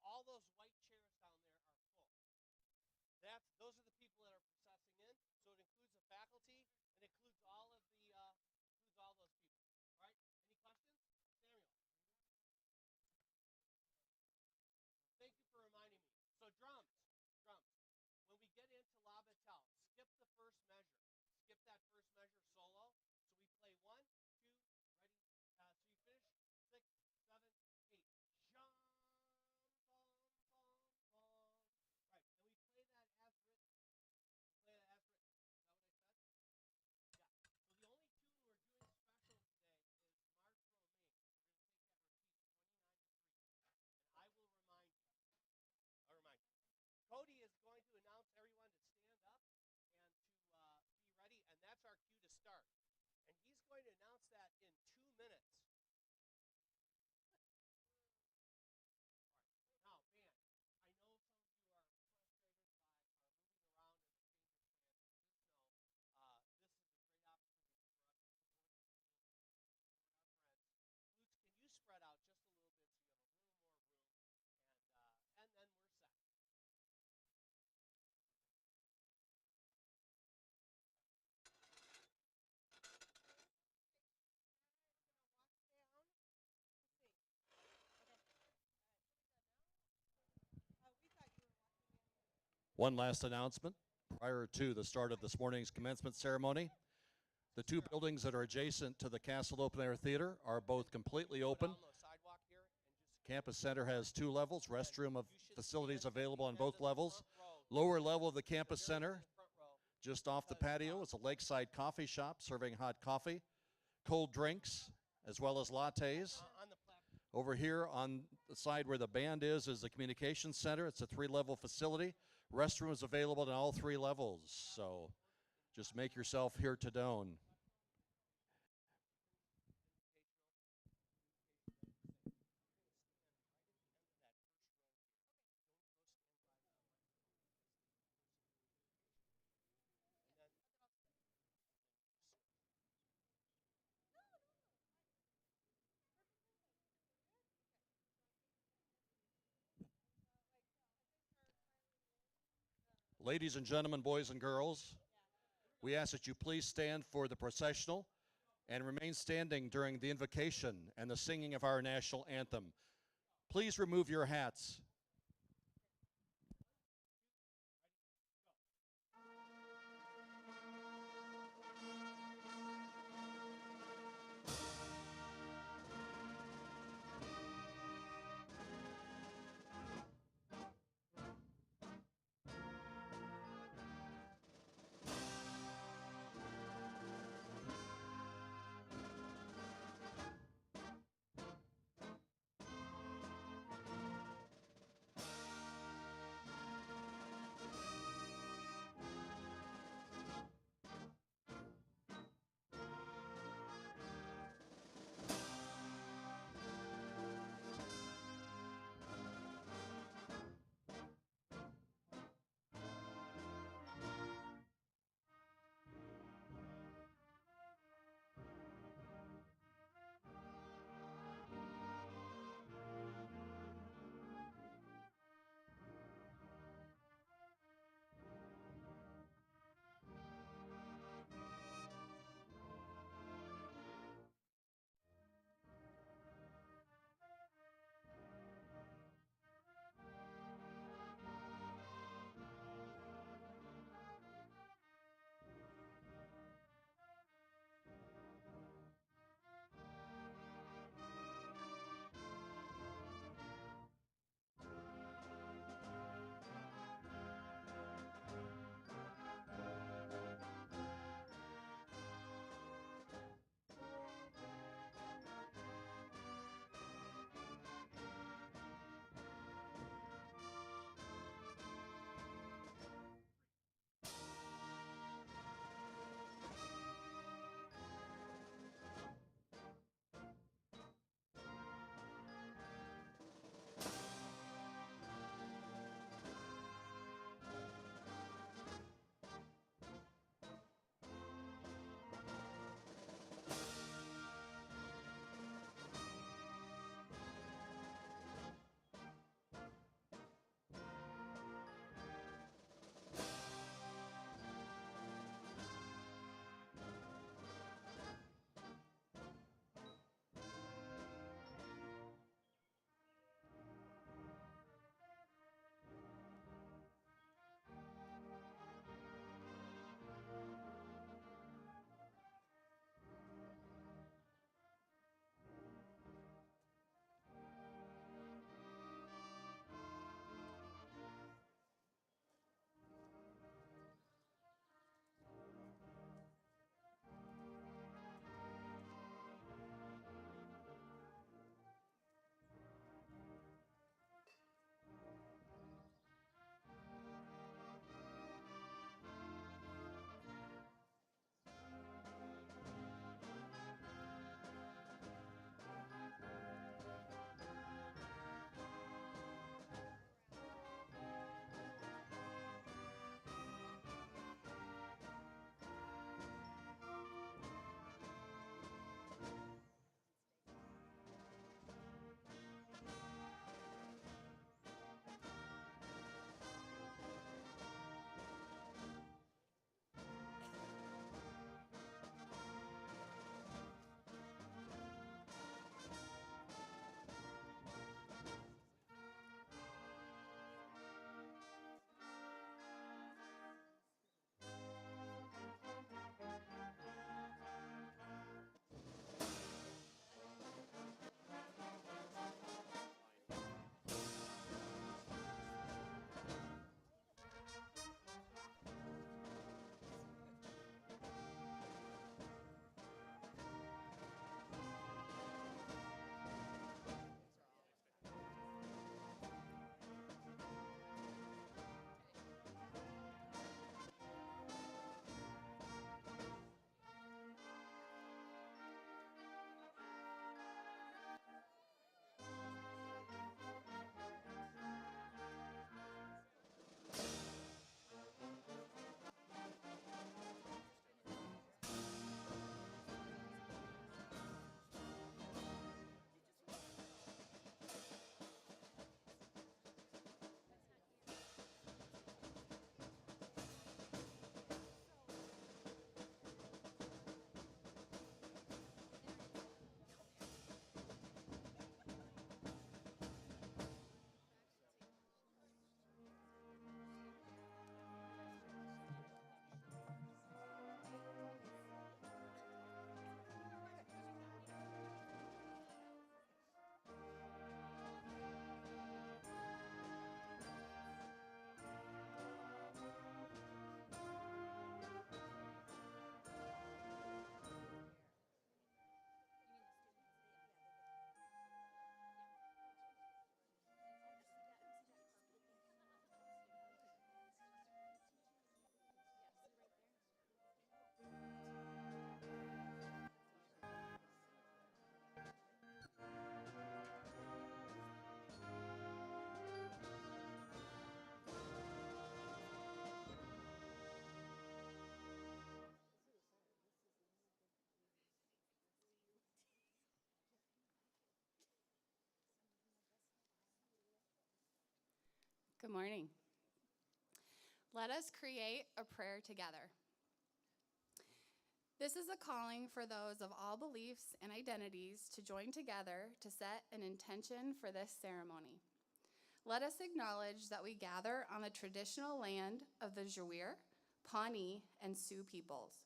all those white chairs down there are full. Those are the people that are processing in. So it includes the faculty and includes all of the includes all those people. All right. Any questions, Samuel? Thank you for reminding me. So drums. When we get into La Battelle, skip the first measure. Skip that first measure solo. So we play 1, 2, ready. So you finish 6, 7, 8. Jump, bum, bum, bum. Right. And we play that as written. Is that what I said? Yeah. So the only tune we're doing special today is March Romaine. We're going to take that repeat 29 to 3. And I will remind you. I'll remind you. Cody is going to announce everyone to stand up and to be ready, and that's our cue to start. And he's going to announce that in 2 minutes. All right. Now, band, I know some of you are frustrated by our moving around and the change of plans. Please know this is a great opportunity for us to support the community, support our friends. Flutes, can you spread out just a little bit so you have a little more room, and then we're set. One last announcement prior to the start of this morning's commencement ceremony. The two buildings that are adjacent to the Castle Open Air Theater are both completely open. Campus Center has 2 levels, restroom facilities available on both levels. Lower level of the Campus Center, just off the patio, is a lakeside coffee shop serving hot coffee, cold drinks, as well as lattes. Over here on the side where the band is the Communications Center. It's a 3-level facility. Restrooms available on all 3 levels, so just make yourself here to Doane. Ladies and gentlemen, boys and girls, we ask that you please stand for the processional and remain standing during the invocation and the singing of our national anthem. Please remove your hats. Good morning. Let us create a prayer together. This is a calling for those of all beliefs and identities to join together to set an intention for this ceremony. Let us acknowledge that we gather on the traditional land of the Jawir, Pawnee, and Sioux peoples.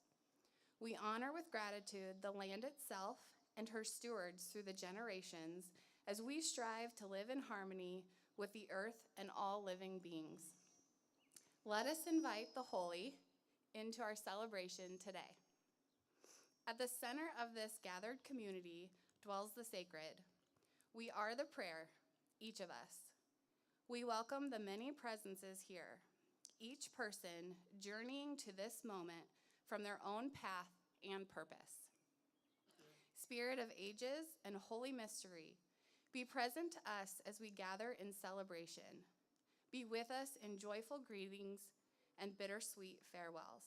We honor with gratitude the land itself and her stewards through the generations as we strive to live in harmony with the earth and all living beings. Let us invite the holy into our celebration today. At the center of this gathered community dwells the sacred. We are the prayer, each of us. We welcome the many presences here, each person journeying to this moment from their own path and purpose. Spirit of ages and holy mystery, be present to us as we gather in celebration. Be with us in joyful greetings and bittersweet farewells.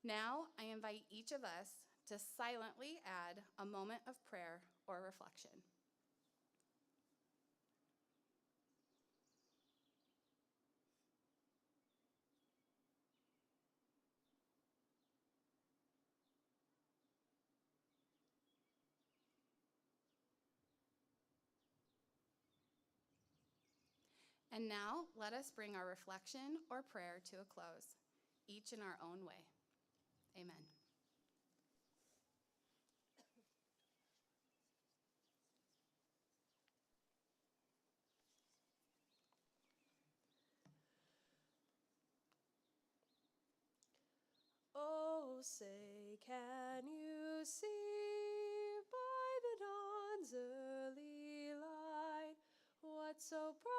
Now, I invite each of us to silently add a moment of prayer or reflection. And now, let us bring our reflection or prayer to a close, each in our own way. Amen. Oh, say, can you see by the dawn's early light what so proudly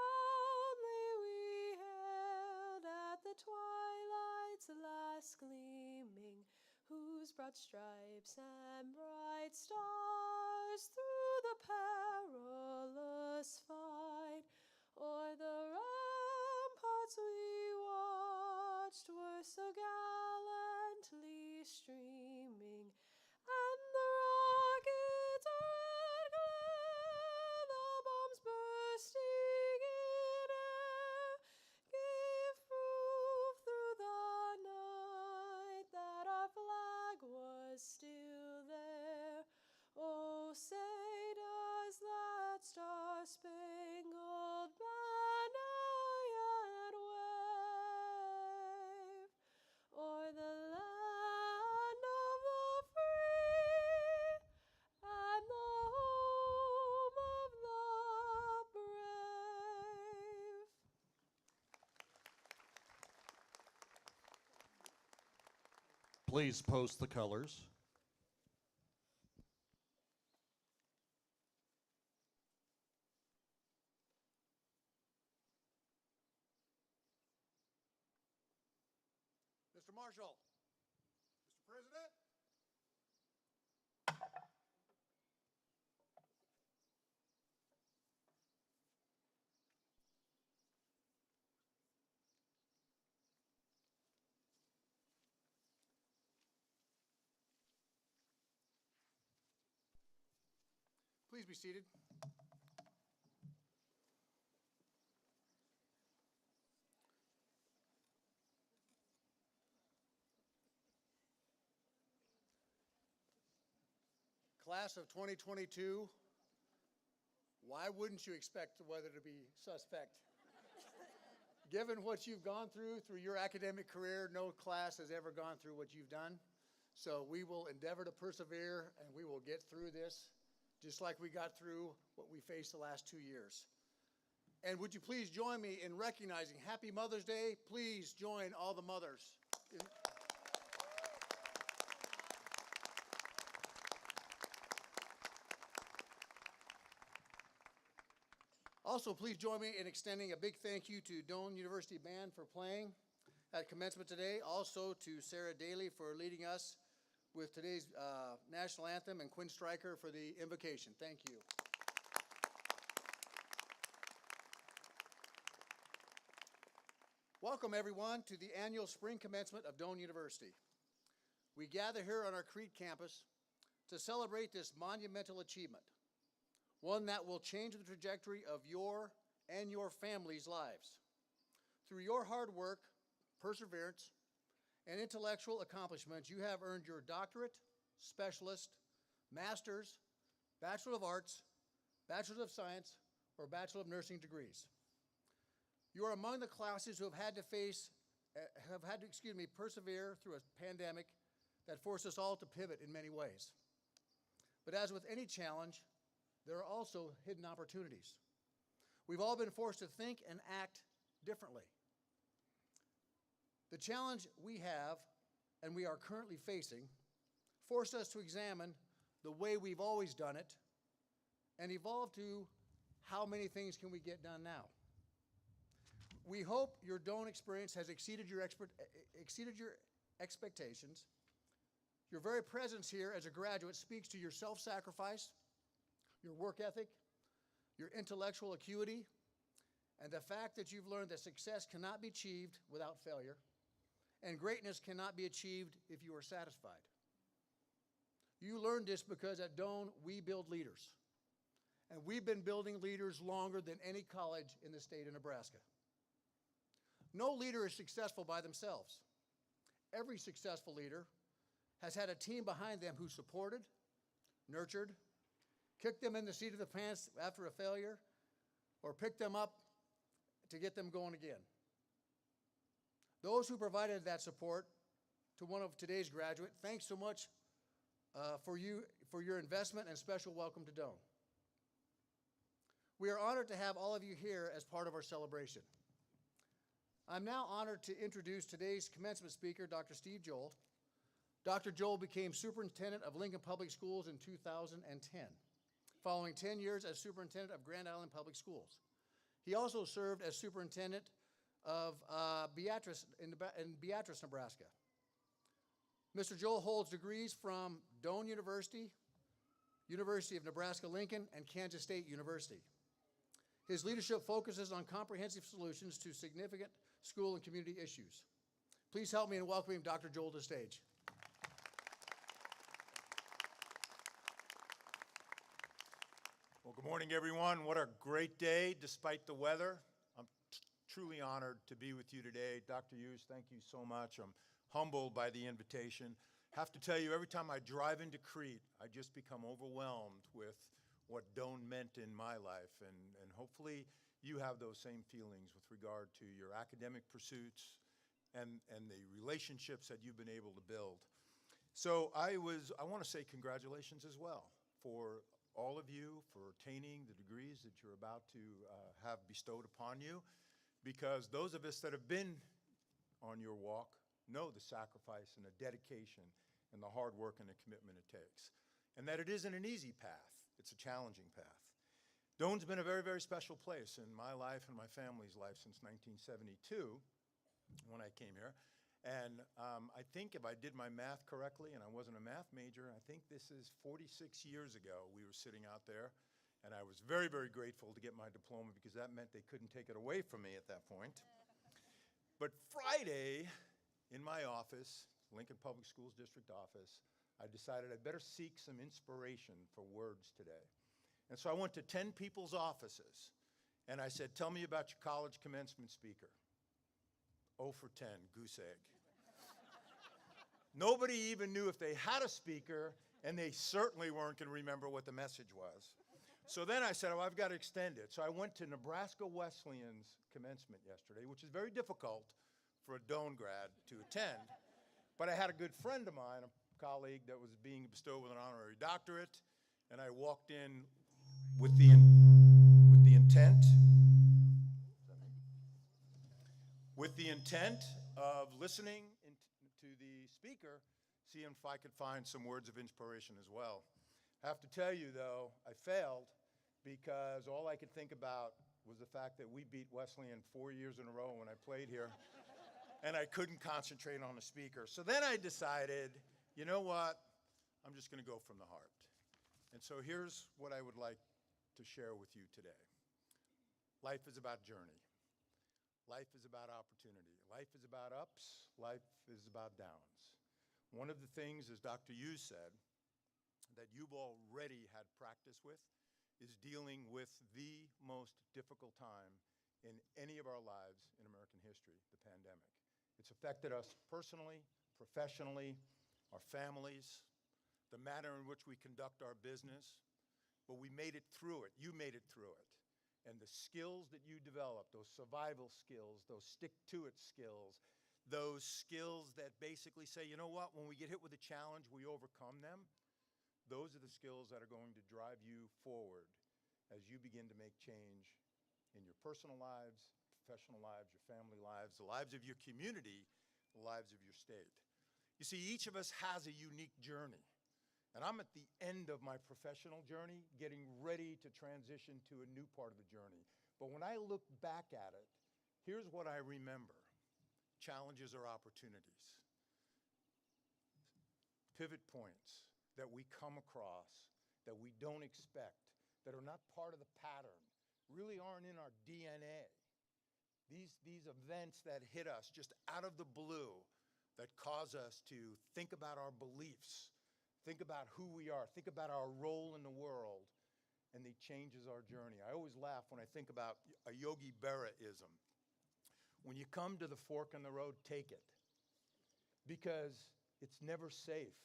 we hailed at the twilight's last gleaming, whose broad stripes and bright stars through the perilous fight o'er the ramparts we watched were so gallantly streaming, and the rockets red glare, the bombs bursting in air, gave proof through the night that our flag was still there. Oh, say does that star-spangled banner yet wave o'er the land of the free and the home of the brave? Please post the colors. Mr. Marshall. Mr. President. Please be seated. Class of 2022, why wouldn't you expect the weather to be suspect? Given what you've gone through your academic career, no class has ever gone through what you've done. So we will endeavor to persevere, and we will get through this, just like we got through what we faced the last 2 years. And would you please join me in recognizing Happy Mother's Day? Please join all the mothers. Also, please join me in extending a big thank you to Doane University Band for playing at commencement today. Also to Sarah Daly for leading us with today's national anthem, and Quinn Stryker for the invocation. Thank you. Welcome, everyone, to the annual spring commencement of Doane University. We gather here on our Crete campus to celebrate this monumental achievement, one that will change the trajectory of your and your families' lives. Through your hard work, perseverance, and intellectual accomplishments, you have earned your doctorate, specialist, master's, Bachelor of Arts, Bachelor of Science, or Bachelor of Nursing degrees. You are among the classes who have had to persevere through a pandemic that forced us all to pivot in many ways. But as with any challenge, there are also hidden opportunities. We've all been forced to think and act differently. The challenge we have and we are currently facing forced us to examine the way we've always done it and evolve to how many things can we get done now. We hope your Doane experience has exceeded your expectations. Your very presence here as a graduate speaks to your self-sacrifice, your work ethic, your intellectual acuity, and the fact that you've learned that success cannot be achieved without failure, and greatness cannot be achieved if you are satisfied. You learned this because at Doane, we build leaders. And we've been building leaders longer than any college in the state of Nebraska. No leader is successful by themselves. Every successful leader has had a team behind them who supported, nurtured, kicked them in the seat of the pants after a failure, or picked them up to get them going again. Those who provided that support to one of today's graduates, thanks so much for your investment and special welcome to Doane. We are honored to have all of you here as part of our celebration. I'm now honored to introduce today's commencement speaker, Dr. Steve Joel. Dr. Joel became superintendent of Lincoln Public Schools in 2010, following 10 years as superintendent of Grand Island Public Schools. He also served as superintendent of Beatrice in Beatrice, Nebraska. Mr. Joel holds degrees from Doane University, University of Nebraska-Lincoln, and Kansas State University. His leadership focuses on comprehensive solutions to significant school and community issues. Please help me in welcoming Dr. Joel to the stage. Well, good morning, everyone. What a great day, despite the weather. I'm truly honored to be with you today. Dr. Hughes, thank you so much. I'm humbled by the invitation. Have to tell you, every time I drive into Crete, I just become overwhelmed with what Doane meant in my life, and hopefully you have those same feelings with regard to your academic pursuits and the relationships that you've been able to build. So I want to say congratulations as well for all of you for attaining the degrees that you're about to have bestowed upon you, because those of us that have been on your walk know the sacrifice and the dedication and the hard work and the commitment it takes, and that it isn't an easy path. It's a challenging path. Doane's been a very, very special place in my life and my family's life since 1972 when I came here. And I think if I did my math correctly, and I wasn't a math major, I think this is 46 years ago we were sitting out there, and I was very, very grateful to get my diploma because that meant they couldn't take it away from me at that point. But Friday, in my office, Lincoln Public Schools District office, I decided I'd better seek some inspiration for words today. And so I went to 10 people's offices, and I said, tell me about your college commencement speaker. 0 for 10, goose egg. Nobody even knew if they had a speaker, and they certainly weren't going to remember what the message was. So then I said, oh, I've got to extend it. So I went to Nebraska Wesleyan's commencement yesterday, which is very difficult for a Doane grad to attend. But I had a good friend of mine, a colleague that was being bestowed with an honorary doctorate, and I walked in with the intent of listening to the speaker, seeing if I could find some words of inspiration as well. I have to tell you, though, I failed because all I could think about was the fact that we beat Wesleyan 4 years in a row when I played here, and I couldn't concentrate on the speaker. So then I decided, you know what, I'm just going to go from the heart. And so here's what I would like to share with you today. Life is about journey. Life is about opportunity. Life is about ups. Life is about downs. One of the things, as Dr. Hughes said, that you've already had practice with is dealing with the most difficult time in any of our lives in American history, the pandemic. It's affected us personally, professionally, our families, the manner in which we conduct our business, but we made it through it. You made it through it. And the skills that you developed, those survival skills, those stick-to-it skills, those skills that basically say, you know what, when we get hit with a challenge, we overcome them, those are the skills that are going to drive you forward as you begin to make change in your personal lives, professional lives, your family lives, the lives of your community, the lives of your state. You see, each of us has a unique journey. And I'm at the end of my professional journey, getting ready to transition to a new part of the journey. But when I look back at it, here's what I remember. Challenges are opportunities. Pivot points that we come across, that we don't expect, that are not part of the pattern, really aren't in our DNA. These events that hit us just out of the blue, that cause us to think about our beliefs, think about who we are, think about our role in the world, and it changes our journey. I always laugh when I think about a Yogi Berra-ism. When you come to the fork in the road, take it. Because it's never safe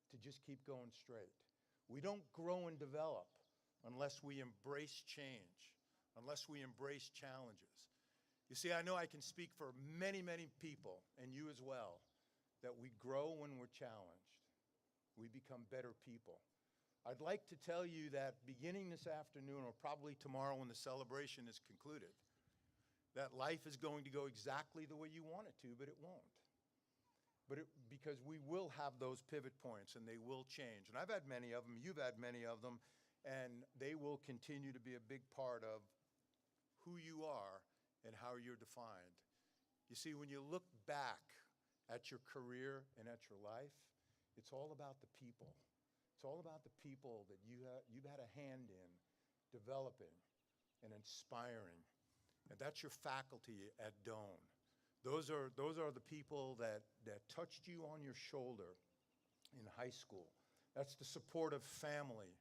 to just keep going straight. We don't grow and develop unless we embrace change, unless we embrace challenges. You see, I know I can speak for many, many people, and you as well, that we grow when we're challenged. We become better people. I'd like to tell you that beginning this afternoon, or probably tomorrow when the celebration is concluded, that life is going to go exactly the way you want it to, but it won't. Because we will have those pivot points, and they will change. And I've had many of them, you've had many of them, and they will continue to be a big part of who you are and how you're defined. You see, when you look back at your career and at your life, it's all about the people. It's all about the people that you've had a hand in developing and inspiring. And that's your faculty at Doane. Those are the people that touched you on your shoulder in high school. That's the support of family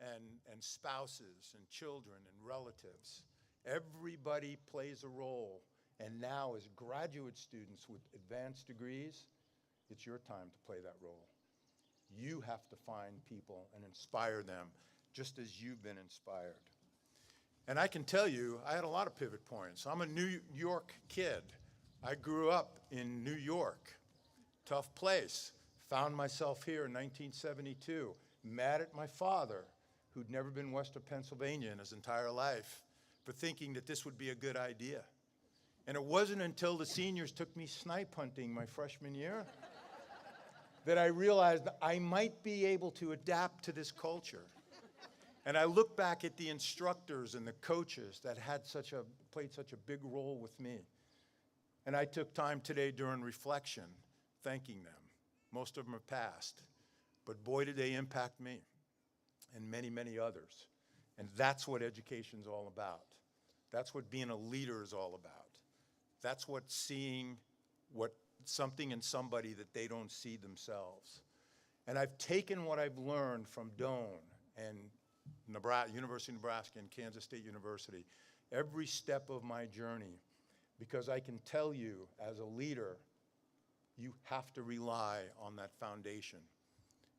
and spouses and children and relatives. Everybody plays a role. And now as graduate students with advanced degrees, it's your time to play that role. You have to find people and inspire them just as you've been inspired. And I can tell you, I had a lot of pivot points. I'm a New York kid. I grew up in New York, tough place. Found myself here in 1972, mad at my father, who'd never been west of Pennsylvania in his entire life, for thinking that this would be a good idea. And it wasn't until the seniors took me snipe hunting my freshman year that I realized I might be able to adapt to this culture. And I look back at the instructors and the coaches that had played such a big role with me. And I took time today during reflection, thanking them. Most of them have passed, but boy, did they impact me and many, many others. And that's what education's all about. That's what being a leader is all about. That's what seeing something in somebody that they don't see themselves. And I've taken what I've learned from Doane and University of Nebraska and Kansas State University, every step of my journey, because I can tell you as a leader, you have to rely on that foundation.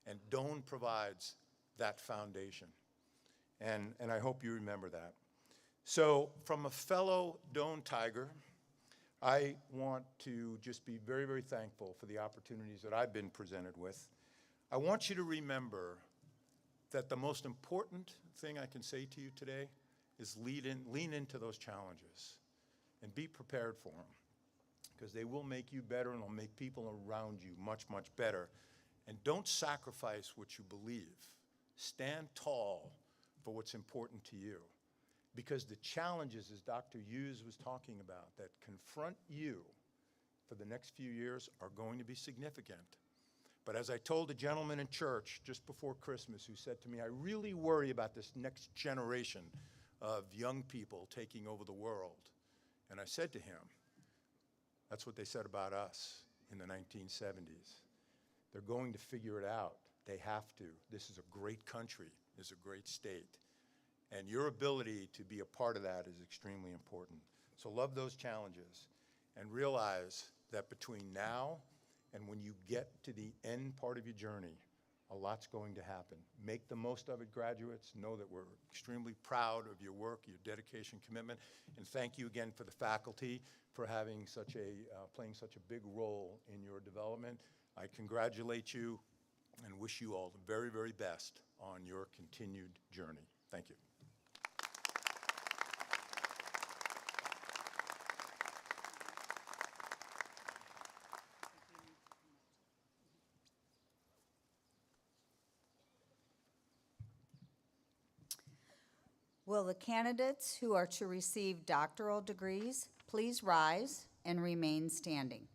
And Doane provides that foundation. And I hope you remember that. So from a fellow Doane Tiger, I want to just be very, very thankful for the opportunities that I've been presented with. I want you to remember that the most important thing I can say to you today is lean into those challenges and be prepared for them, because they will make you better and they'll make people around you much, much better. And don't sacrifice what you believe. Stand tall for what's important to you, because the challenges, as Dr. Hughes was talking about, that confront you for the next few years are going to be significant. But as I told a gentleman in church just before Christmas who said to me, I really worry about this next generation of young people taking over the world. And I said to him, that's what they said about us in the 1970s. They're going to figure it out. They have to. This is a great country. This is a great state. And your ability to be a part of that is extremely important. So love those challenges and realize that between now and when you get to the end part of your journey, a lot's going to happen. Make the most of it, graduates. Know that we're extremely proud of your work, your dedication, commitment, and thank you again for the faculty for having playing such a big role in your development. I congratulate you and wish you all the very, very best on your continued journey. Thank you. Will the candidates who are to receive doctoral degrees please rise and remain standing?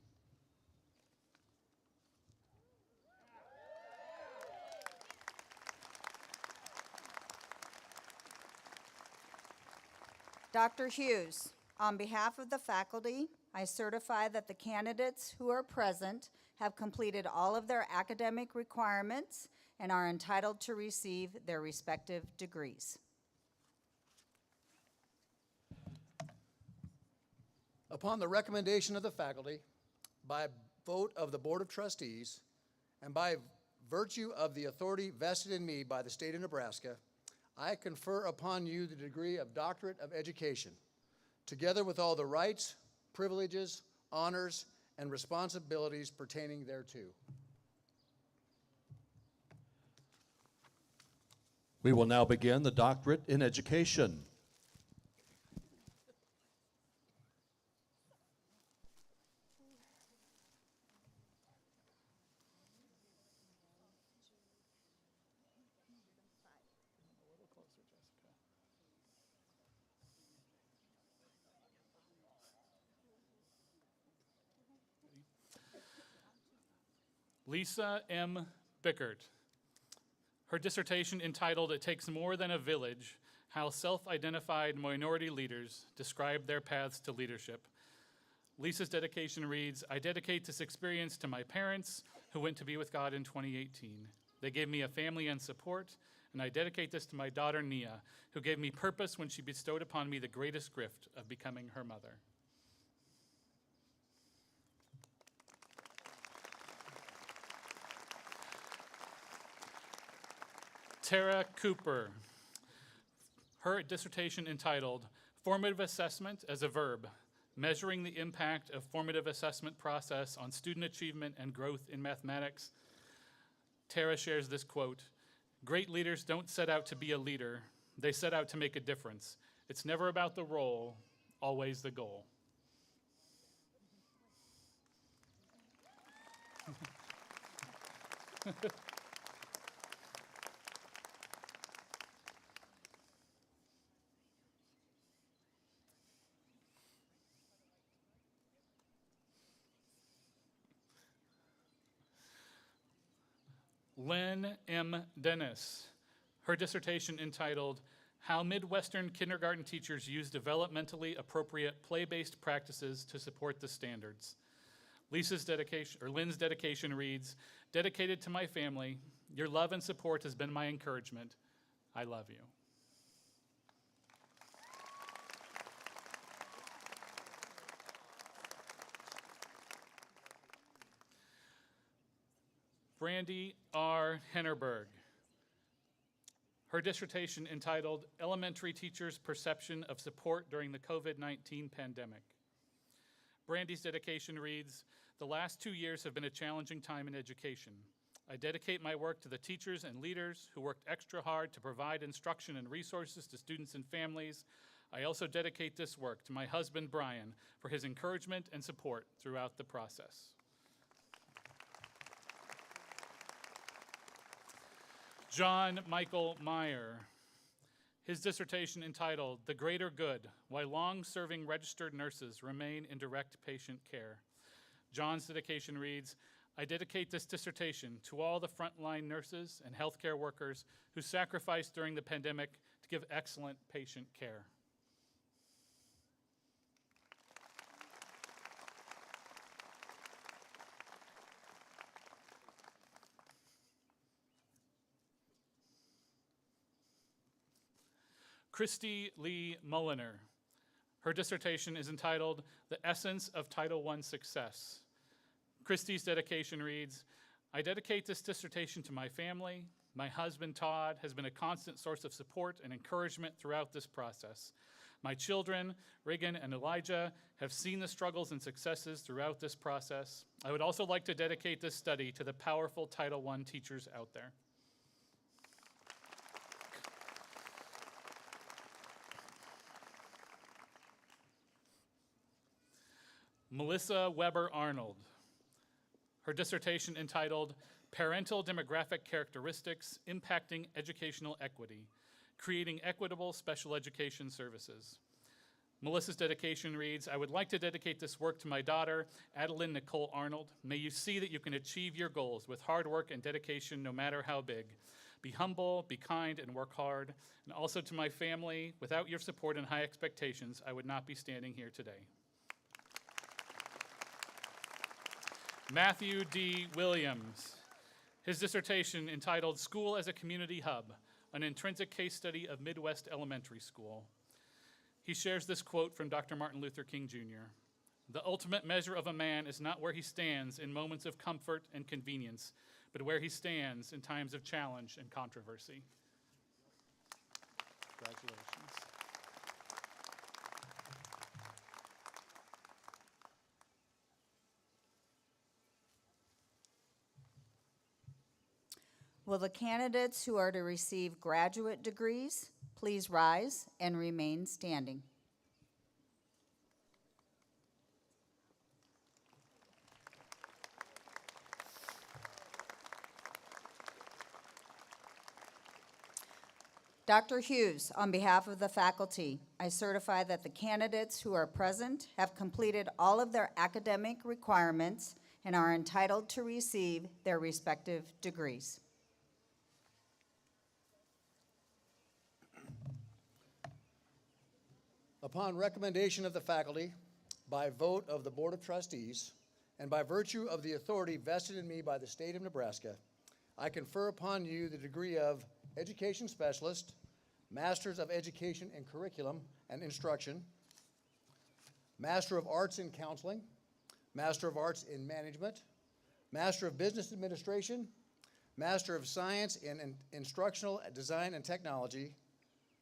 Dr. Hughes, on behalf of the faculty, I certify that the candidates who are present have completed all of their academic requirements and are entitled to receive their respective degrees. Upon the recommendation of the faculty, by vote of the Board of Trustees, and by virtue of the authority vested in me by the state of Nebraska, I confer upon you the degree of Doctorate of Education, together with all the rights, privileges, honors, and responsibilities pertaining thereto. We will now begin the Doctorate in Education. Lisa M. Bickert. Her dissertation entitled "It Takes More Than a Village: How Self-Identified Minority Leaders Describe Their Paths to Leadership." Lisa's dedication reads, "I dedicate this experience to my parents who went to be with God in 2018. They gave me a family and support, and I dedicate this to my daughter Nia, who gave me purpose when she bestowed upon me the greatest gift of becoming her mother." Tara Cooper. Her dissertation entitled "Formative Assessment as a Verb: Measuring the Impact of Formative Assessment Process on Student Achievement and Growth in Mathematics." Tara shares this quote, "Great leaders don't set out to be a leader. They set out to make a difference. It's never about the role, always the goal." Lynn M. Dennis. Her dissertation entitled "How Midwestern Kindergarten Teachers Use Developmentally Appropriate Play-Based Practices to Support the Standards." Lynn's dedication reads, "Dedicated to my family, your love and support has been my encouragement. I love you." Brandy R. Hennerberg. Her dissertation entitled "Elementary Teachers' Perception of Support During the COVID-19 Pandemic." Brandy's dedication reads, "The last 2 years have been a challenging time in education. I dedicate my work to the teachers and leaders who worked extra hard to provide instruction and resources to students and families. I also dedicate this work to my husband, Brian, for his encouragement and support throughout the process." John Michael Meyer. His dissertation entitled "The Greater Good: Why Long-Serving Registered Nurses Remain in Direct Patient Care." John's dedication reads, "I dedicate this dissertation to all the frontline nurses and healthcare workers who sacrificed during the pandemic to give excellent patient care." Christy Lee Mulliner. Her dissertation is entitled The Essence of Title I Success. Christy's dedication reads, I dedicate this dissertation to my family. My husband, Todd, has been a constant source of support and encouragement throughout this process. My children, Reagan and Elijah, have seen the struggles and successes throughout this process. I would also like to dedicate this study to the powerful Title I teachers out there. Melissa Weber Arnold. Her dissertation entitled Parental Demographic Characteristics Impacting Educational Equity, Creating Equitable Special Education Services. Melissa's dedication reads, I would like to dedicate this work to my daughter, Adeline Nicole Arnold. May you see that you can achieve your goals with hard work and dedication no matter how big. Be humble, be kind, and work hard. And also to my family, without your support and high expectations, I would not be standing here today. Matthew D. Williams. His dissertation entitled School as a Community Hub, an intrinsic case study of Midwest Elementary School. He shares this quote from Dr. Martin Luther King Jr. The ultimate measure of a man is not where he stands in moments of comfort and convenience, but where he stands in times of challenge and controversy. Congratulations. Will the candidates who are to receive graduate degrees please rise and remain standing? Dr. Hughes, on behalf of the faculty, I certify that the candidates who are present have completed all of their academic requirements and are entitled to receive their respective degrees. Upon recommendation of the faculty, by vote of the Board of Trustees, and by virtue of the authority vested in me by the state of Nebraska, I confer upon you the degree of Education Specialist, Masters of Education in Curriculum and Instruction, Master of Arts in Counseling, Master of Arts in Management, Master of Business Administration, Master of Science in Instructional Design and Technology,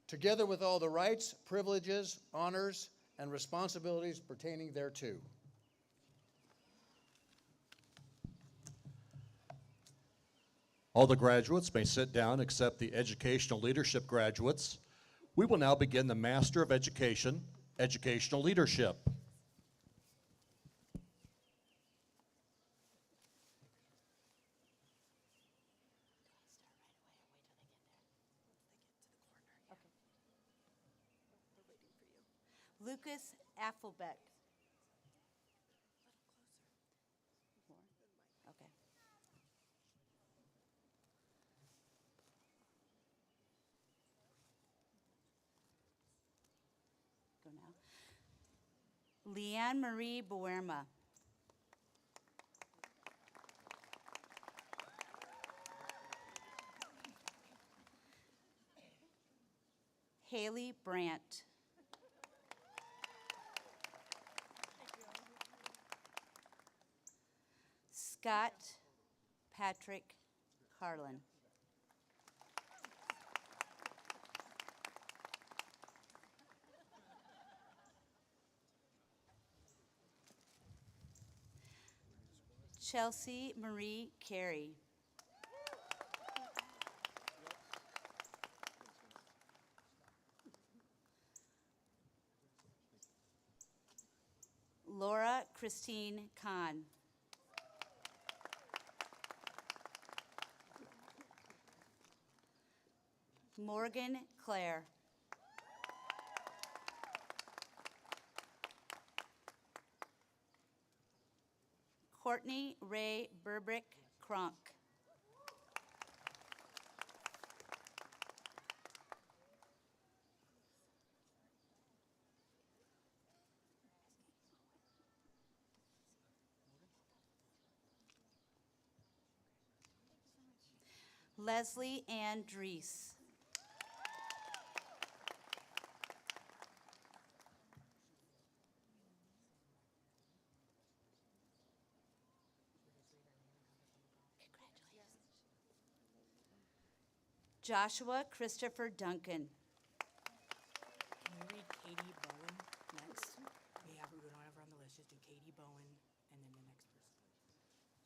together with all the rights, privileges, honors, and responsibilities pertaining thereto. All the graduates may sit down except the educational leadership graduates. We will now begin the Master of Education, Educational Leadership. Lucas Affelbeck. Okay. Go now. Leanne Marie Boerma. Haley Brandt. Scott Patrick Carlin. Chelsea Marie Carey. Laura Christine Kahn. Morgan Clare. Courtney Ray Burbrick Kronk. Leslie Ann Drees. Joshua Christopher Duncan. Can you read Katie Bowen next? We don't have her on the list. Just do Katie Bowen and then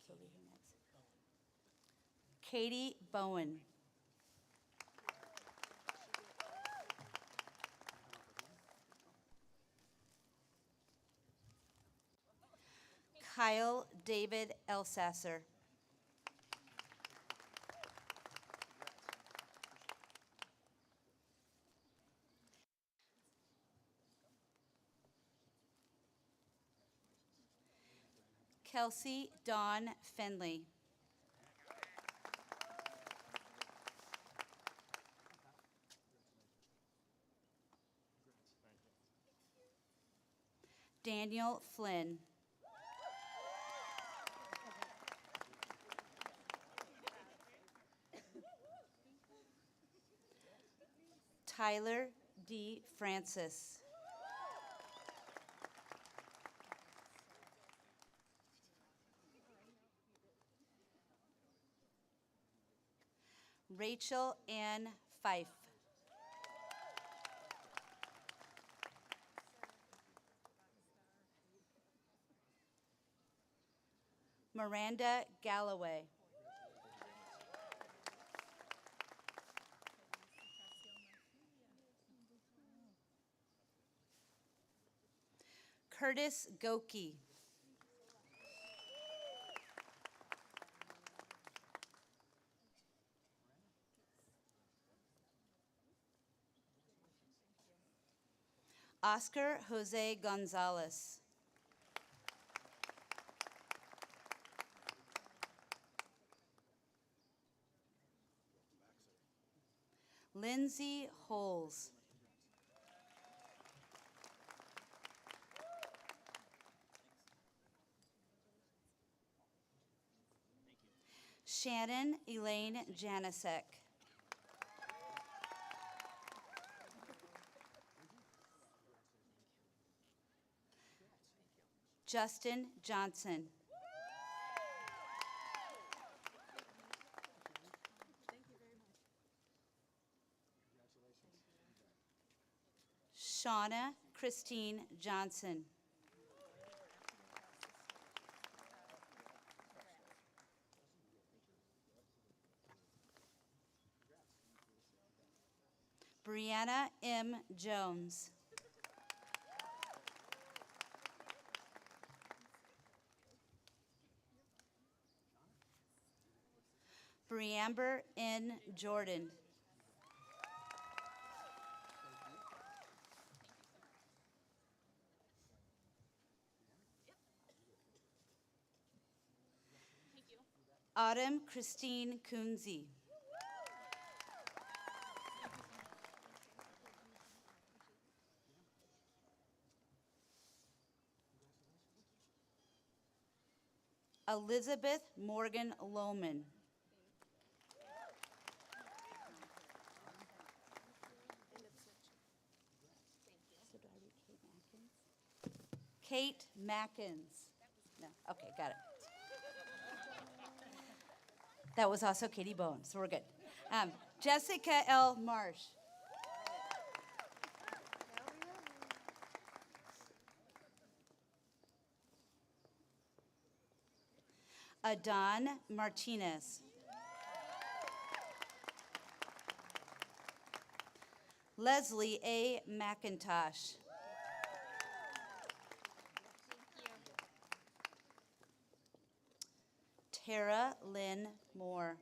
the next person. Katie Bowen. Kyle David Elsasser. Kelsey Dawn Finley. Daniel Flynn. Tyler D. Francis. Rachel Ann Fife. Miranda Galloway. Curtis Goki. Oscar Jose Gonzalez. Lindsay Holes. Shannon Elaine Janisek. Justin Johnson. Shauna Christine Johnson. Brianna M. Jones. Briamber N. Jordan. Autumn Christine Kunze. Elizabeth Morgan Lohman. Kate Mackins. No, okay, got it. That was also Katie Bowen, so we're good. Jessica L. Marsh. Adon Martinez. Leslie A. McIntosh. Tara Lynn Moore.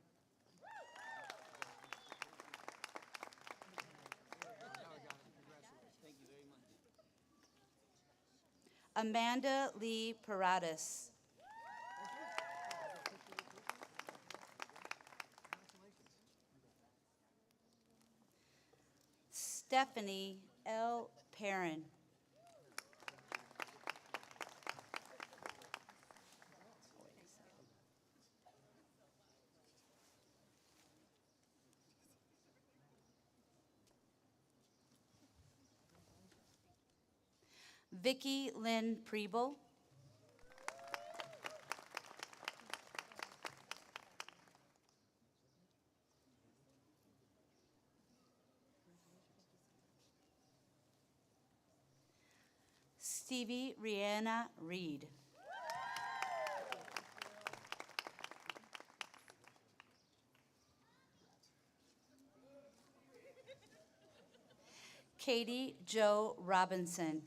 Amanda Lee Paradas. Stephanie L. Perrin. Vicki Lynn Preble. Stevie Rihanna Reed. Katie Jo Robinson.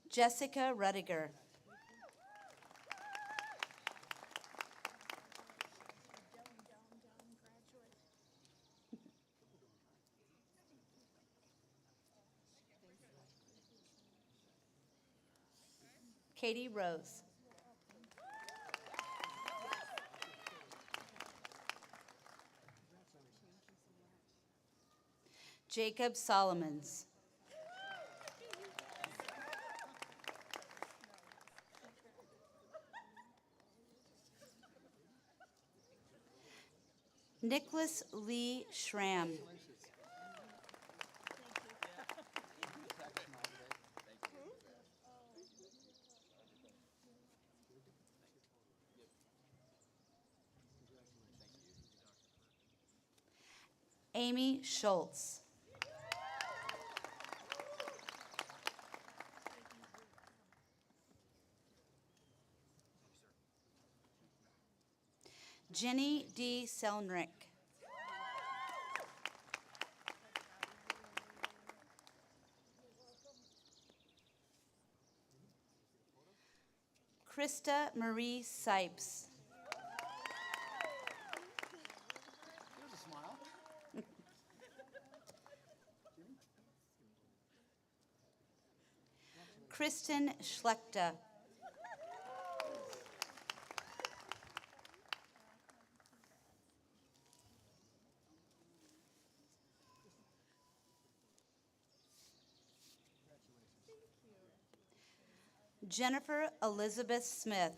Jessica Rudiger. Katie Rose. Jacob Solomons. Nicholas Lee Schramm. Amy Schultz. Jenny D. Selnrick. Krista Marie Sipes. There's a smile. Kristen Schlechter. Jennifer Elizabeth Smith.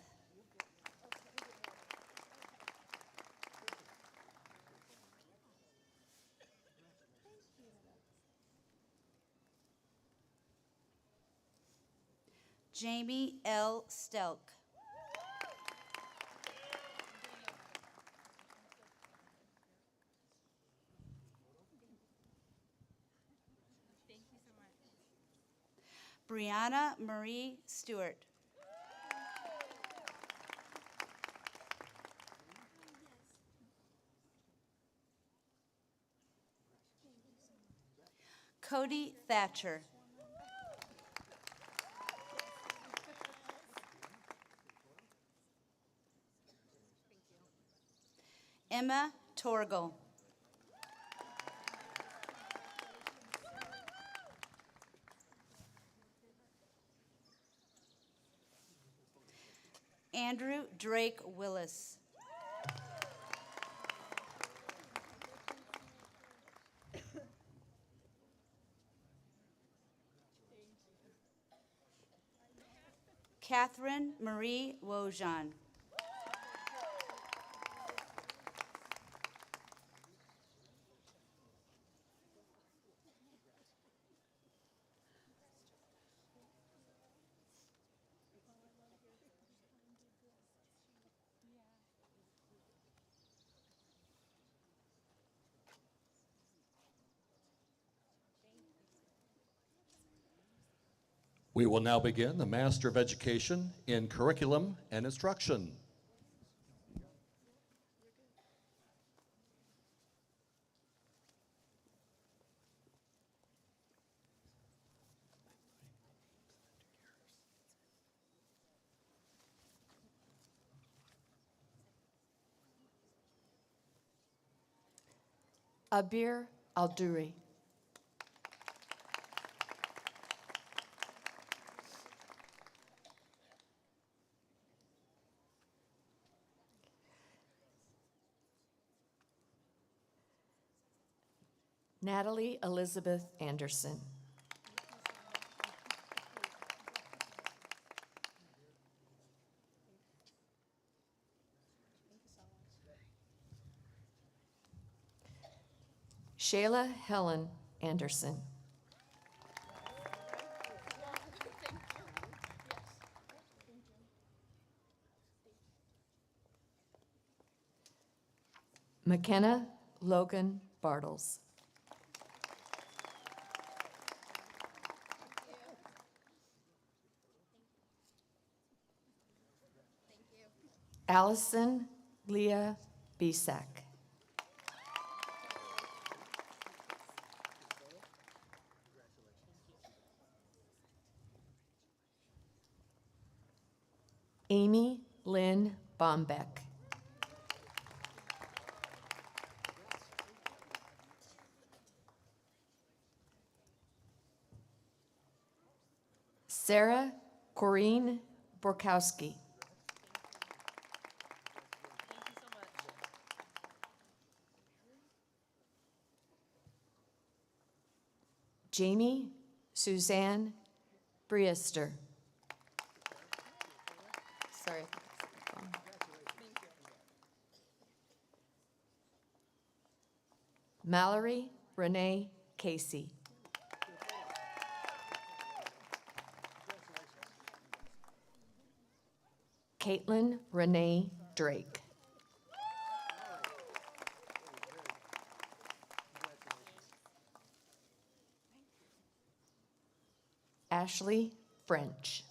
Jamie L. Stelk. Brianna Marie Stewart. Cody Thatcher. Emma Torgel. Andrew Drake Willis. Catherine Marie Wojan. We will now begin the Master of Education in Curriculum and Instruction. Abir Alduri. Natalie Elizabeth Anderson. Shayla Helen Anderson. McKenna Logan Bartles. Allison Leah Bisak. Amy Lynn Bombeck. Sarah Corrine Borkowski. Jamie Suzanne Briester. Sorry. Mallory Renee Casey. Caitlin Renee Drake. Ashley French.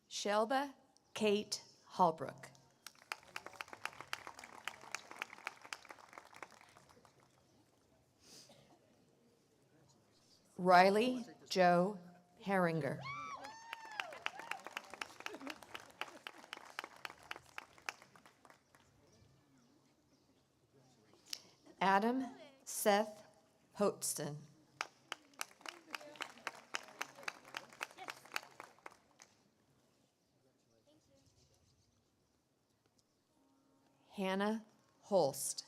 Shelba Kate Hallbrook. Riley Joe Herringer. Adam Seth Hotston. Hannah Holst.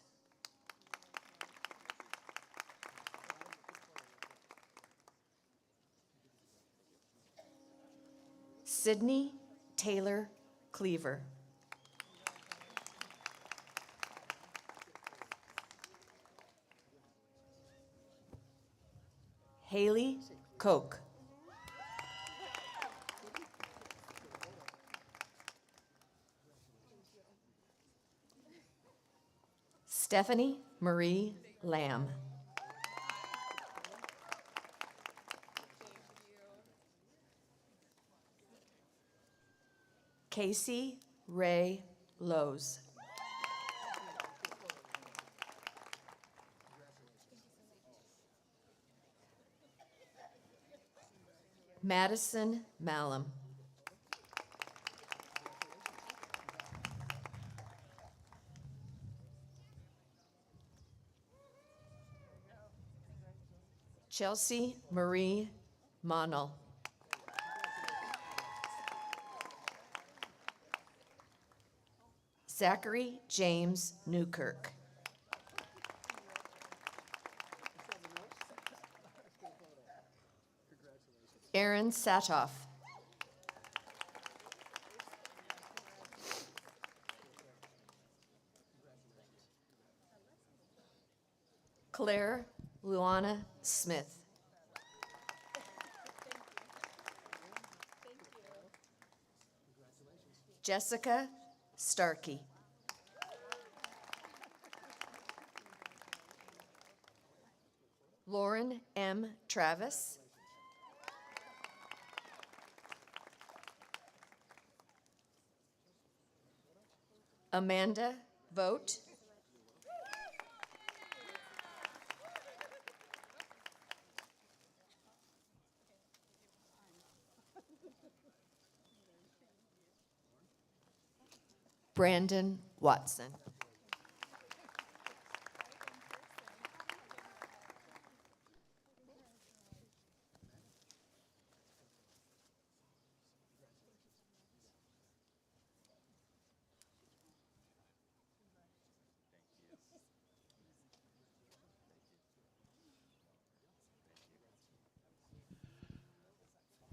Sydney Taylor Cleaver. Haley Koch. Stephanie Marie Lamb. Casey Ray Lowe's. Madison Malum. Chelsea Marie Monell. Zachary James Newkirk. Aaron Satoff. Claire Luana Smith. Jessica Starkey. Lauren M. Travis. Amanda Vogt. Brandon Watson.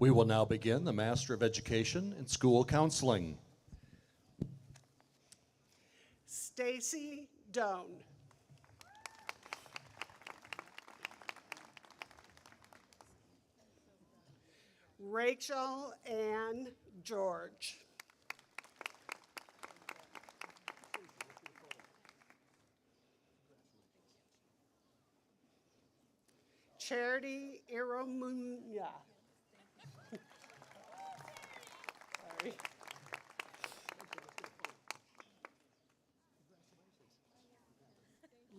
We will now begin the Master of Education in School Counseling. Stacy Doane. Rachel Ann George. Charity Iramunya. Sorry.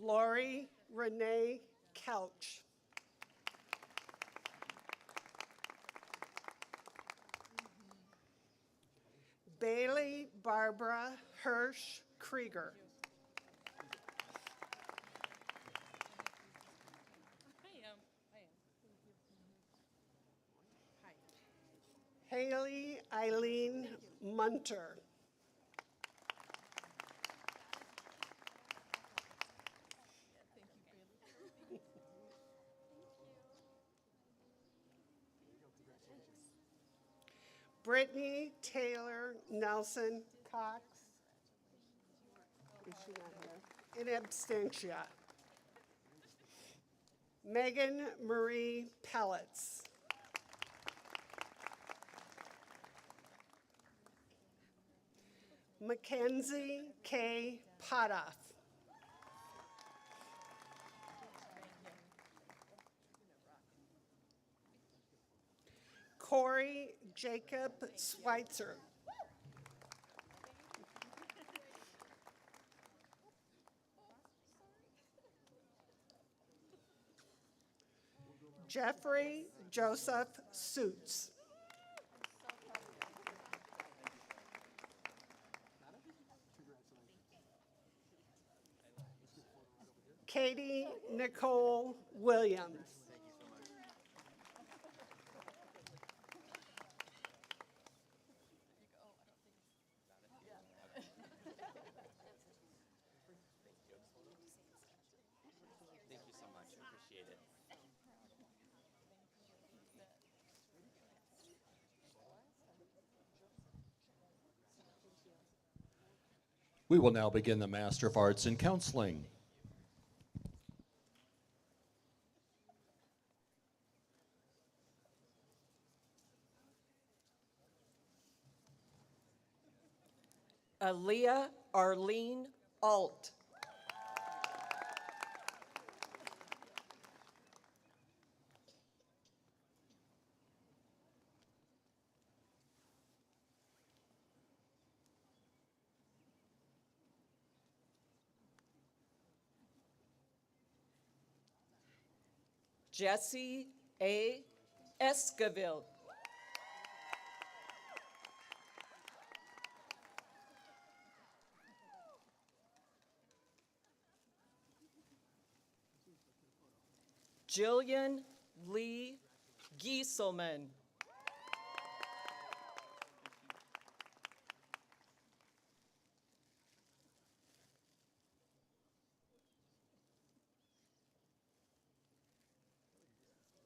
Lori Renee Couch. Bailey Barbara Hirsch Krieger. Haley Eileen Munter. Brittany Taylor Nelson Cox. Is she not here? In absentia. Megan Marie Pellets. Mackenzie K. Potoff. Corey Jacob Schweitzer. Jeffrey Joseph Suits. Katie Nicole Williams. Thank you so much. I appreciate it. We will now begin the Master of Arts in Counseling. Aaliyah Arlene Alt. Jesse A. Esquivel. Jillian Lee Gieselman.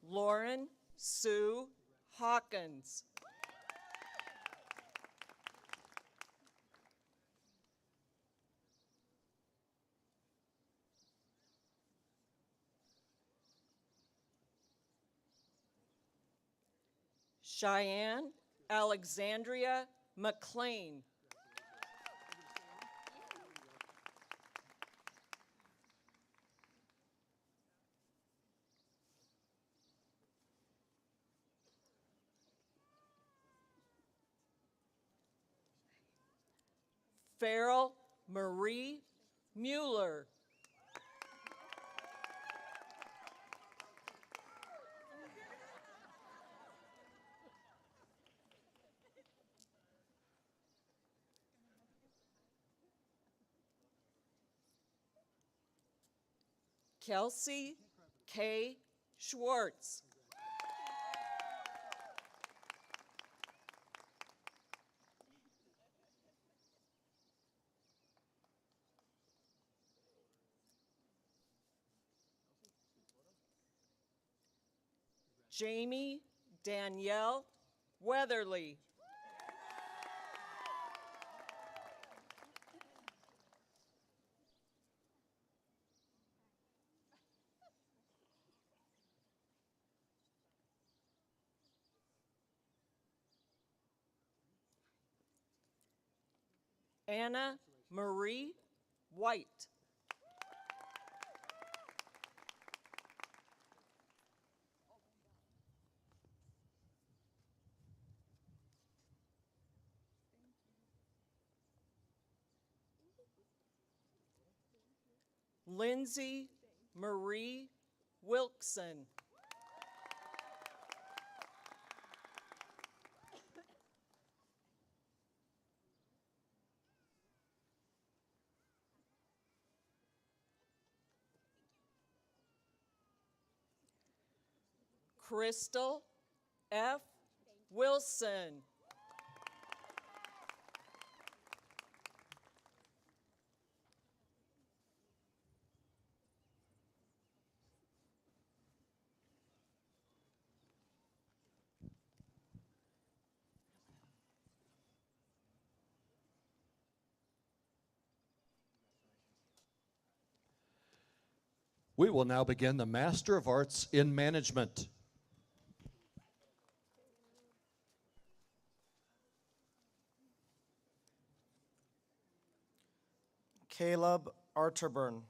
Lauren Sue Hawkins. Cheyenne Alexandria McLean. Farrell Marie Mueller. Kelsey K. Schwartz. Jamie Danielle Weatherly. Anna Marie White. Lindsay Marie Wilkson. Crystal F. Wilson. We will now begin the Master of Arts in Management. Caleb Arterburn.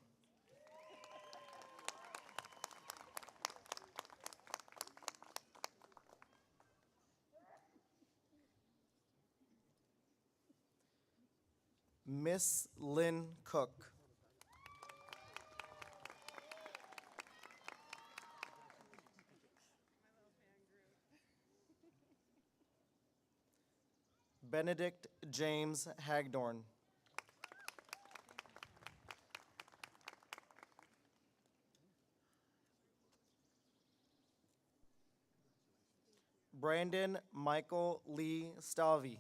Miss Lynn Cook. Benedict James Hagdorn. Brandon Michael Lee Stalvey.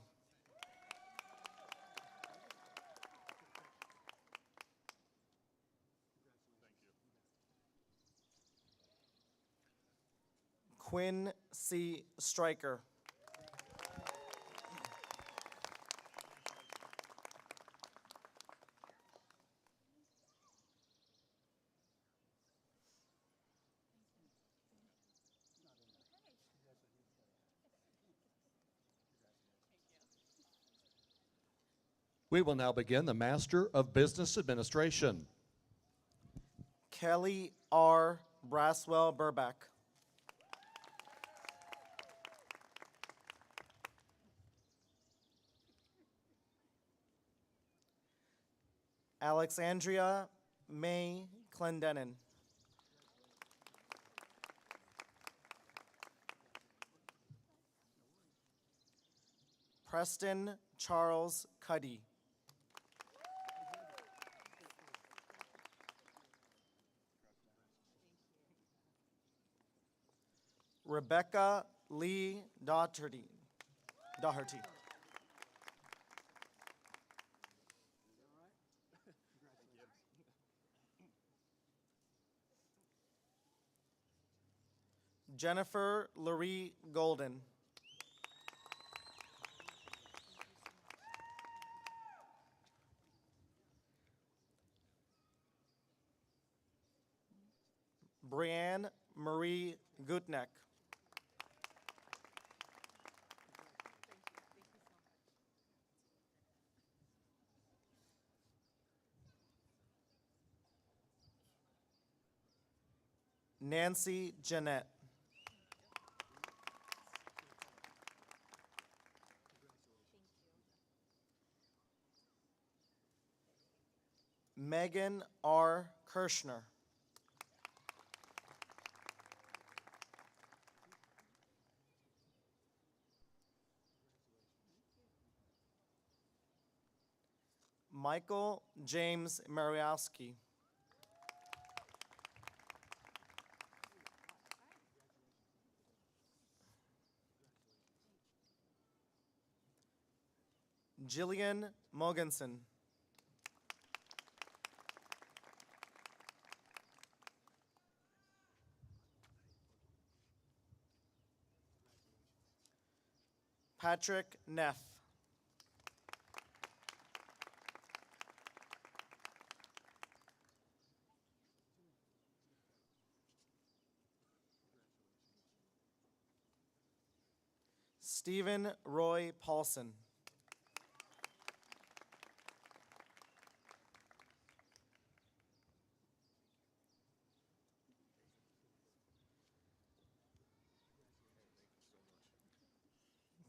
Quinn C. Stryker. We will now begin the Master of Business Administration. Kelly R. Braswell Burback. Alexandria May Clendenin. Preston Charles Cuddy. Rebecca Lee Doherty. Jennifer Lurie Golden. Brianne Marie Gutneck. Nancy Jeanette. Megan R. Kirschner. Michael James Mariowski. Jillian Mogensen. Patrick Neff. Stephen Roy Paulson.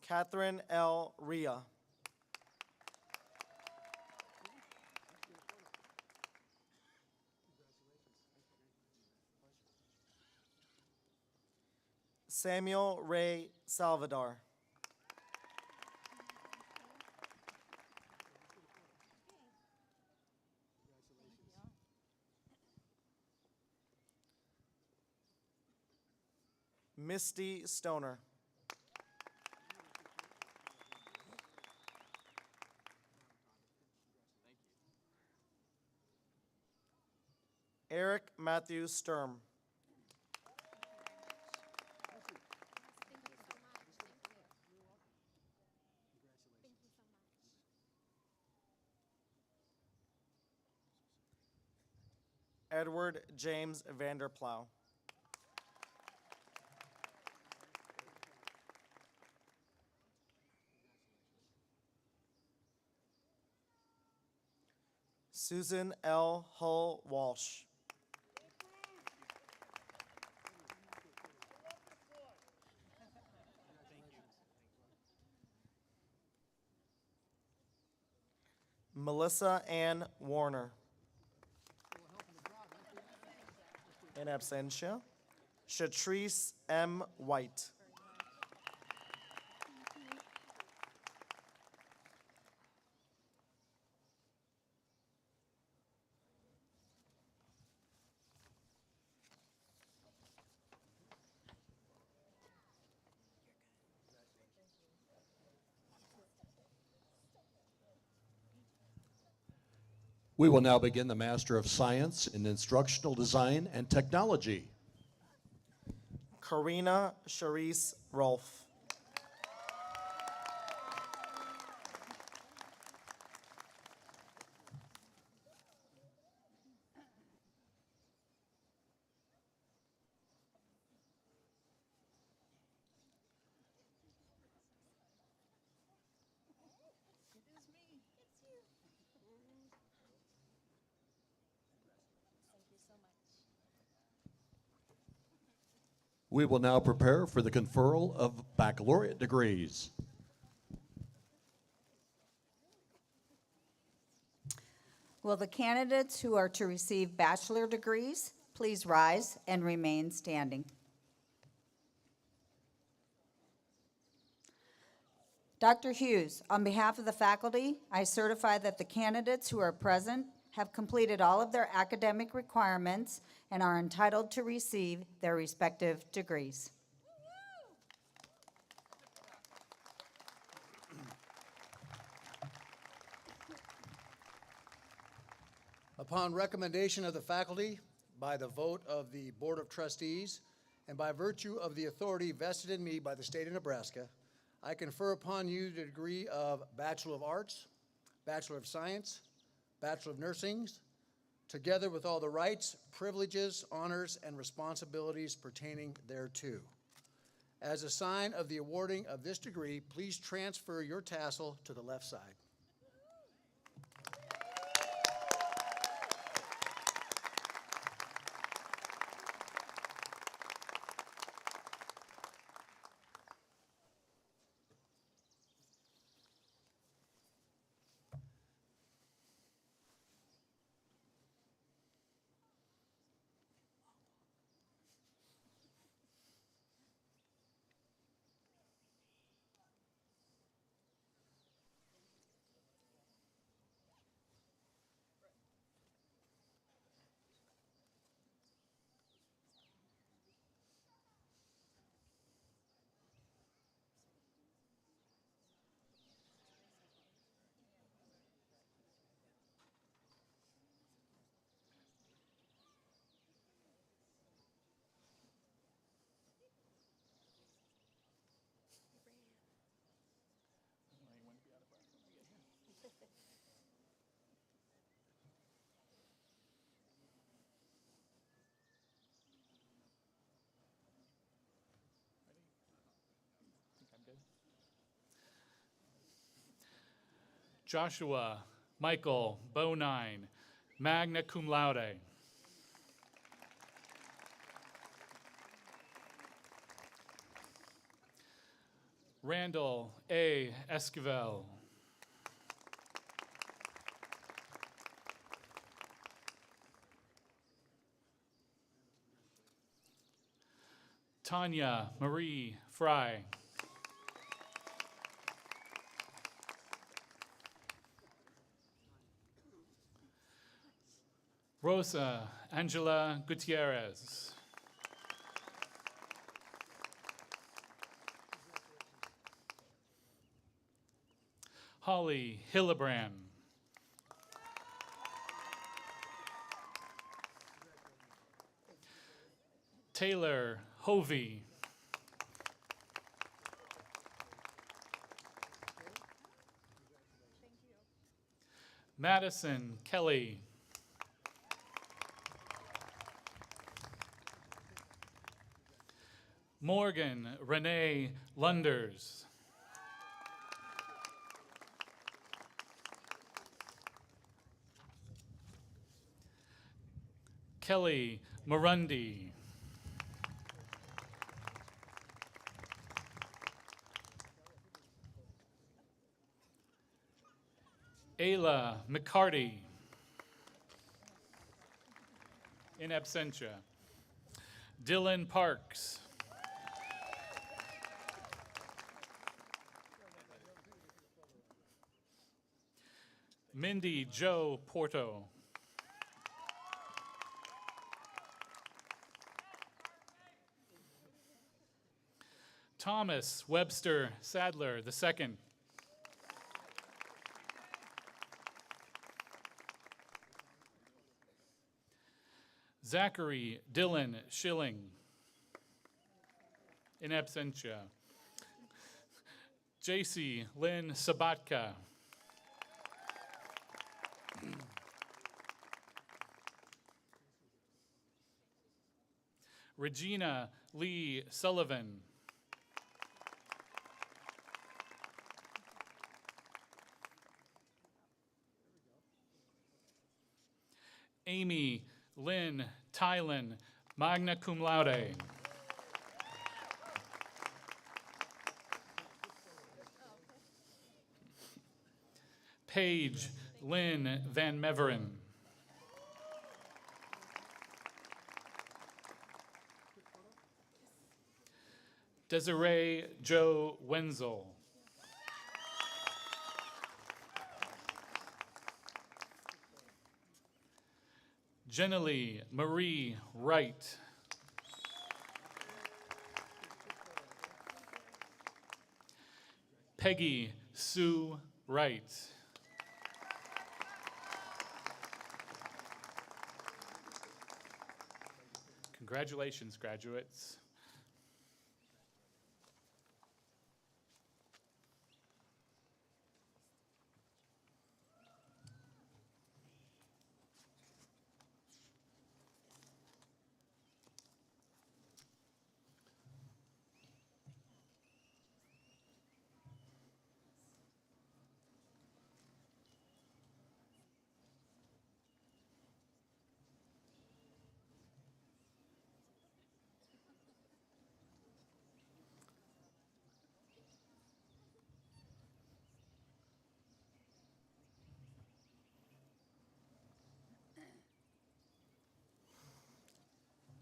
Catherine L. Ria. Samuel Ray Salvador. Misty Stoner. Eric Matthew Sturm. Edward James Vanderplow. Susan L. Hull Walsh. Melissa Ann Warner. In absentia. Shatrice M. White. We will now begin the Master of Science in Instructional Design and Technology. Karina Charisse Rolfe. We will now prepare for the conferral of baccalaureate degrees. Will the candidates who are to receive bachelor degrees please rise and remain standing? Dr. Hughes, on behalf of the faculty, I certify that the candidates who are present have completed all of their academic requirements and are entitled to receive their respective degrees. Upon recommendation of the faculty, by the vote of the Board of Trustees, and by virtue of the authority vested in me by the state of Nebraska, I confer upon you the degree of Bachelor of Arts, Bachelor of Science, Bachelor of Nursing, together with all the rights, privileges, honors, and responsibilities pertaining thereto. As a sign of the awarding of this degree, please transfer your tassel to the left side. Joshua Michael Doane, magna cum laude. Randall A. Esquivel. Tanya Marie Fry. Rosa Angela Gutierrez. Holly Hillebrand. Taylor Hovey. Madison Kelly. Morgan Renee Lunders. Kelly Marundi. Ayla McCarty. In absentia. Dylan Parks. Mindy Joe Porto. Thomas Webster Sadler II. Zachary Dylan Schilling. In absentia. JC Lynn Sabatka. Regina Lee Sullivan. Amy Lynn Tylen, magna cum laude. Paige Lynn Van Meveren. Desiree Joe Wenzel. Jenny Marie Wright. Peggy Sue Wright. Congratulations, graduates.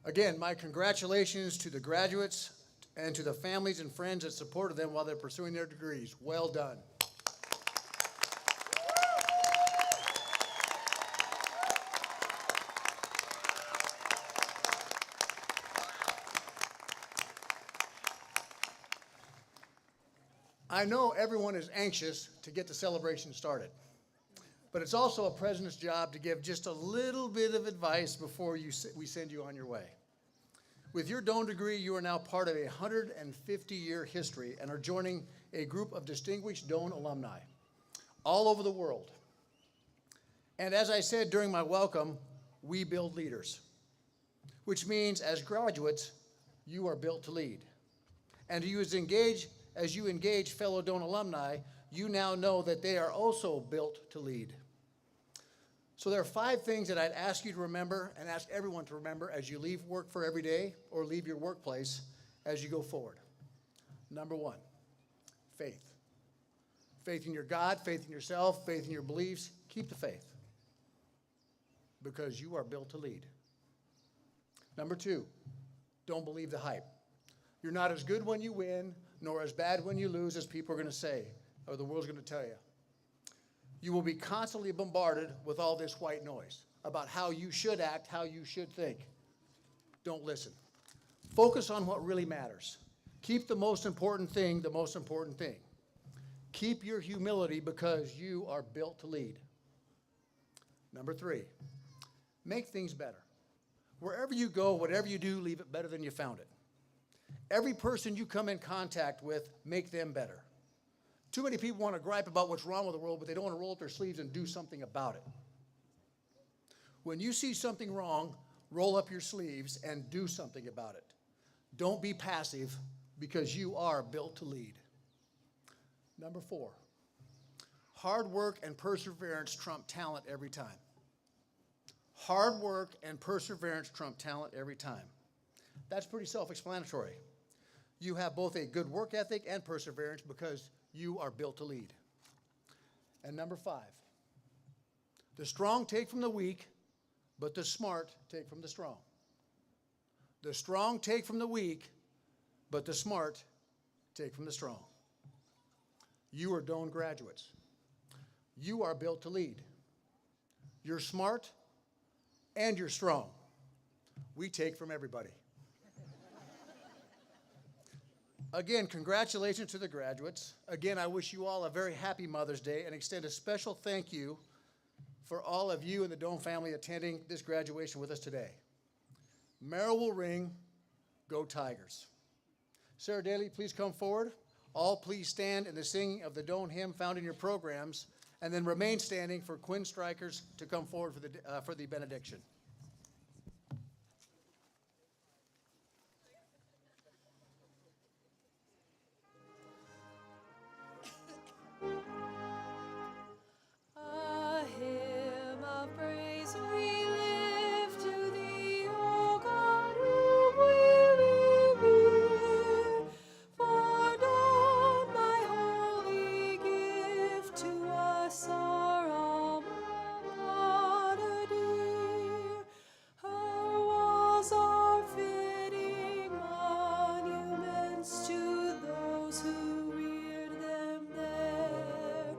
Again, my congratulations to the graduates and to the families and friends that supported them while they're pursuing their degrees. Well done. I know everyone is anxious to get the celebration started, but it's also a president's job to give just a little bit of advice before we send you on your way. With your Doane degree, you are now part of a 150-year history and are joining a group of distinguished Doane alumni all over the world. And as I said during my welcome, we build leaders, which means as graduates, you are built to lead. And as you engage fellow Doane alumni, you now know that they are also built to lead. So there are 5 things that I'd ask you to remember and ask everyone to remember as you leave work for every day or leave your workplace as you go forward. Number 1, Faith. Faith in your God, faith in yourself, faith in your beliefs. Keep the faith because you are built to lead. Number 2, don't believe the hype. You're not as good when you win, nor as bad when you lose as people are going to say, or the world's going to tell you. You will be constantly bombarded with all this white noise about how you should act, how you should think. Don't listen. Focus on what really matters. Keep the most important thing the most important thing. Keep your humility because you are built to lead. Number 3, make things better. Wherever you go, whatever you do, leave it better than you found it. Every person you come in contact with, make them better. Too many people want to gripe about what's wrong with the world, but they don't want to roll up their sleeves and do something about it. When you see something wrong, roll up your sleeves and do something about it. Don't be passive because you are built to lead. Number 4, hard work and perseverance trump talent every time. Hard work and perseverance trump talent every time. That's pretty self-explanatory. You have both a good work ethic and perseverance because you are built to lead. And number 5, the strong take from the weak, but the smart take from the strong. The strong take from the weak, but the smart take from the strong. You are Doane graduates. You are built to lead. You're smart and you're strong. We take from everybody. Again, congratulations to the graduates. Again, I wish you all a very happy Mother's Day and extend a special thank you for all of you and the Doane family attending this graduation with us today. Merrill will ring. Go Tigers. Sarah Daly, please come forward. All please stand in the singing of the Doane hymn found in your programs, and then remain standing for Quinn Strikers to come forward for the benediction. A hymn of praise we lift to thee, O God, whom we revere. For Dawn, thy holy gift, to us our alma mater dear. Her walls are fitting monuments to those who reared them there,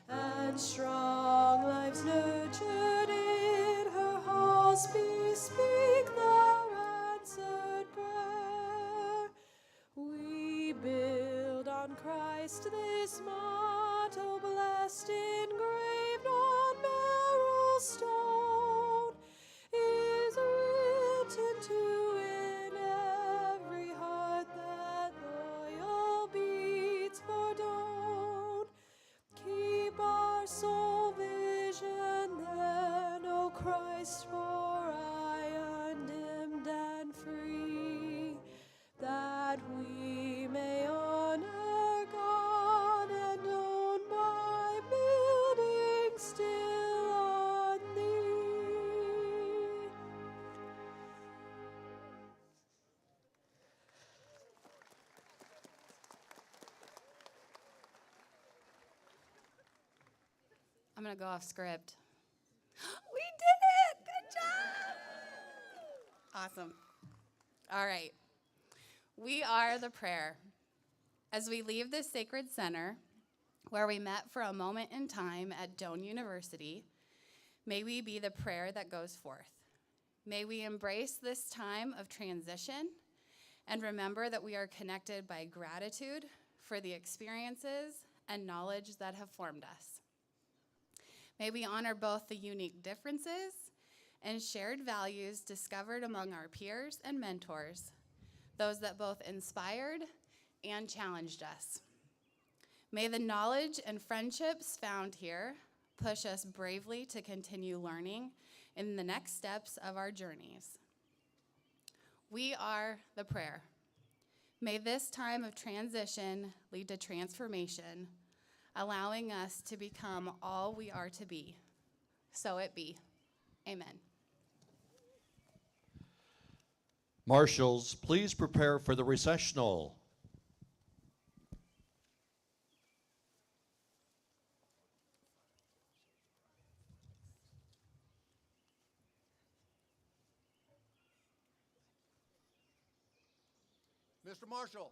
and strong lives nurtured in her halls bespeak their answered prayer. We build on Christ this motto, blessed, engraved on beryl stone, is written to in every heart that loyal beats for Dawn. Keep our sole vision then, O Christ, for aye undimmed and free, that we may honor God and own by building still on thee. I'm going to go off script. We did it! Good job! Awesome. All right. We are the prayer. As we leave this sacred center, where we met for a moment in time at Doane University, may we be the prayer that goes forth. May we embrace this time of transition and remember that we are connected by gratitude for the experiences and knowledge that have formed us. May we honor both the unique differences and shared values discovered among our peers and mentors, those that both inspired and challenged us. May the knowledge and friendships found here push us bravely to continue learning in the next steps of our journeys. We are the prayer. May this time of transition lead to transformation, allowing us to become all we are to be. So it be. Amen. Marshals, please prepare for the recessional. Mr. Marshall.